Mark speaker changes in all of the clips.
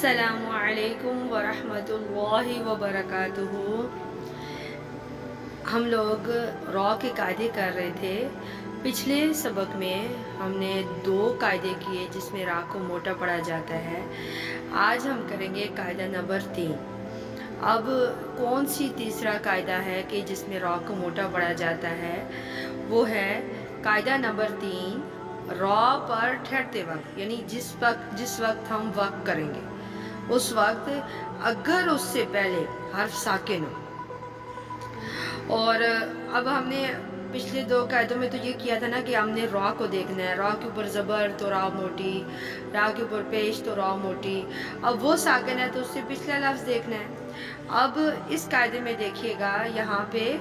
Speaker 1: अस्सलामु अलैकुम वरहमतुल्लाहि वबरकातुहू। हम लोग रॉ के कायदे कर रहे थे। पिछले सबक में हमने 2 कायदे किए जिसमें रा को मोटा पढ़ा जाता है। आज हम करेंगे कायदा नंबर 3। अब कौन सी तीसरा कायदा है कि जिसमें रॉ को मोटा पढ़ा जाता है, वो है कायदा नंबर 3, रॉ पर ठहरते वक्त, यानी जिस वक्त हम वक्त करेंगे उस वक्त अगर उससे पहले हर्फ साकिन हो। और अब हमने पिछले 2 कायदों में तो ये किया था ना कि हमने रॉ को देखना है, रॉ के ऊपर ज़बर तो रॉ मोटी, रॉ के ऊपर पेश तो रॉ मोटी। अब वो साकिन है तो उससे पिछला लफ्ज़ देखना है। अब इस कायदे में देखिएगा, यहाँ पे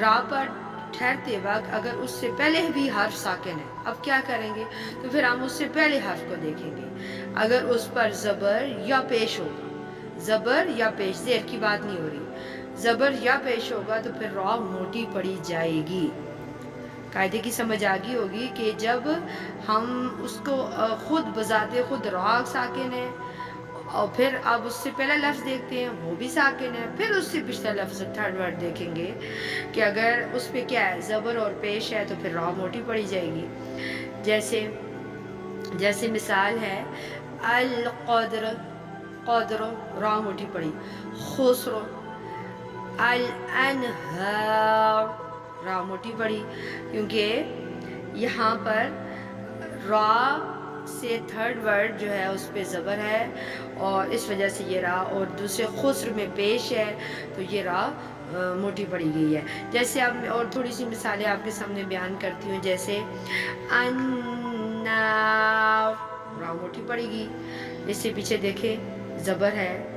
Speaker 1: रॉ पर ठहरते वक्त अगर उससे पहले भी हर्फ साकिन है, अब क्या करेंगे, तो फिर हम उससे पहले हर्फ को देखेंगे। अगर उस पर ज़बर या पेश होगा, ज़बर या पेश, ज़ेर की बात नहीं हो रही, ज़बर या पेश होगा तो फिर रॉ मोटी पड़ी जाएगी। कायदे की समझ आ गई होगी कि जब हम उसको खुद बजाते खुद रॉ साकिन है और फिर अब उससे पहला लफ्ज़ देखते हैं वो भी साकिन है, फिर उससे पिछला लफ्ज़ थर्ड वर्ड देखेंगे कि अगर उस पर क्या है, ज़बर और पेश है, तो फिर रॉ मोटी पड़ी जाएगी। जैसे मिसाल है अल क़द्र, क़द्र रॉ मोटी पड़ी, खुस्र, अल अनहार रॉ मोटी पड़ी, क्योंकि यहाँ पर रॉ से थर्ड वर्ड जो है उस पे ज़बर है और इस वजह से ये रा, और दूसरे खुस्र में पेश है तो ये रा मोटी पड़ी गई है। जैसे अब और थोड़ी सी मिसालें आपके सामने बयान करती हूँ। जैसे अन्नार रा मोटी पड़ेगी, इससे पीछे देखें ज़बर है।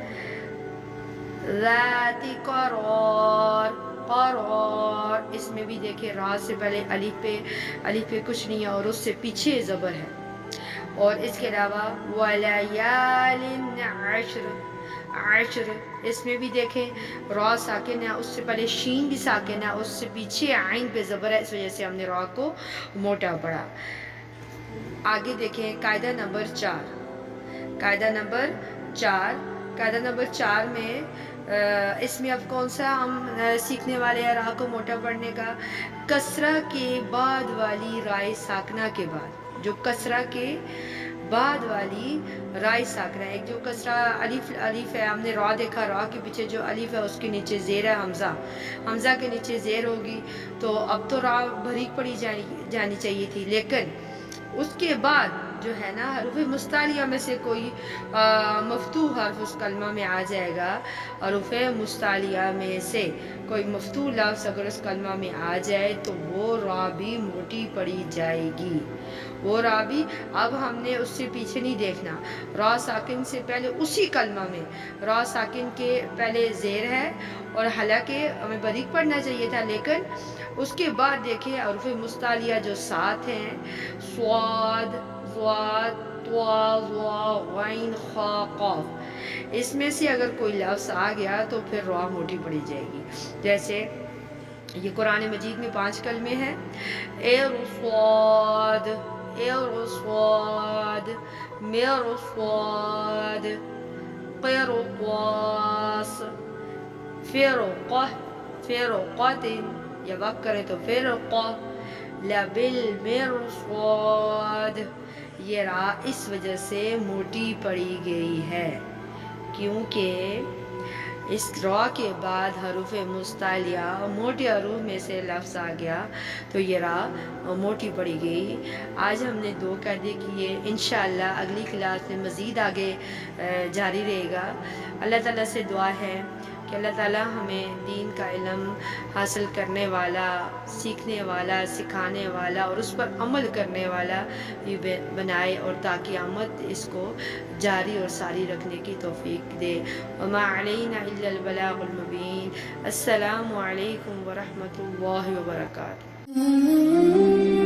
Speaker 1: ज़ाती क़रार, क़रार, इसमें भी देखें रा से पहले अलिफ पे कुछ नहीं है और उससे पीछे ज़बर है। और इसके अलावा वलयालिन अश्र, अश्र, इसमें भी देखें रॉ साकिन है, उससे पहले शीन भी साकिन है, उससे पीछे आइन पे ज़बर है, इस वजह से हमने रॉ को मोटा पढ़ा। आगे देखें कायदा नंबर 4। कायदा नंबर 4 में इसमें अब कौन सा हम सीखने वाले हैं रा को मोटा पढ़ने का। कसरा के बाद वाली राय साकना के बाद, जो कसरा के बाद वाली राय साकना, एक जो कसरा अलिफ है, हमने रॉ देखा, रॉ के पीछे जो अलिफ है उसके नीचे ज़ेर है, हमज़ा के नीचे ज़ेर होगी, तो अब तो रॉ बारीक पड़ी जानी चाहिए थी, लेकिन उसके बाद जो है ना हरूफ मुस्तालिया में से कोई मफ्तूह हर्फ उस कलमा में आ जाएगा। हरूफ मुस्तालिया में से कोई मफ्तूह लफ्ज़ अगर उस कलमा में आ जाए तो वो रा भी मोटी पड़ी जाएगी। वो रा भी, अब हमने उससे पीछे नहीं देखना, रा साकिन से पहले उसी कलमा में रा साकिन के पहले ज़ेर है और हालांकि हमें बारीक पढ़ना चाहिए था, लेकिन उसके बाद देखिए हरूफ मुस्तालिया जो 7 हैं, स्वाद, ज़्वाद, त्वा, ज़्वा, गैन, खा, क़ाफ, इसमें से अगर कोई लफ्ज़ आ गया तो फिर रॉ मोटी पड़ी जाएगी। जैसे ये कुरान मजीद में 5 कलमे हैं, एरुस्वाद, एरुस्वाद, मेरुस्वाद, क़िरुक़्वास, फ़िरुक़ह, फ़िरुक़तिन, या वक़्त करें तो फ़िरुक़ह, लबिल मिर्साद, ये रा इस वजह से मोटी पड़ी गई है क्योंकि इस रॉ के बाद हरूफ मुस्तालिया मोटे हरूफ में से लफ्ज़ आ गया तो ये रा मोटी पड़ी गई। आज हमने 2 कायदे किए, इंशाअल्लाह अगली क्लास में मज़ीद आगे जारी रहेगा। अल्लाह ताला से दुआ है कि अल्लाह ताला हमें दीन का इल्म हासिल करने वाला, सीखने वाला, सिखाने वाला और उस पर अमल करने वाला भी बनाए और ताकि क़यामत इसको जारी और सारी रखने की तौफ़ीक दे। वमा अलैना इल्लल बलागुल मुबीन। अस्सलामु अलैकुम व रहमतुल्लाहि व बरकातुहू।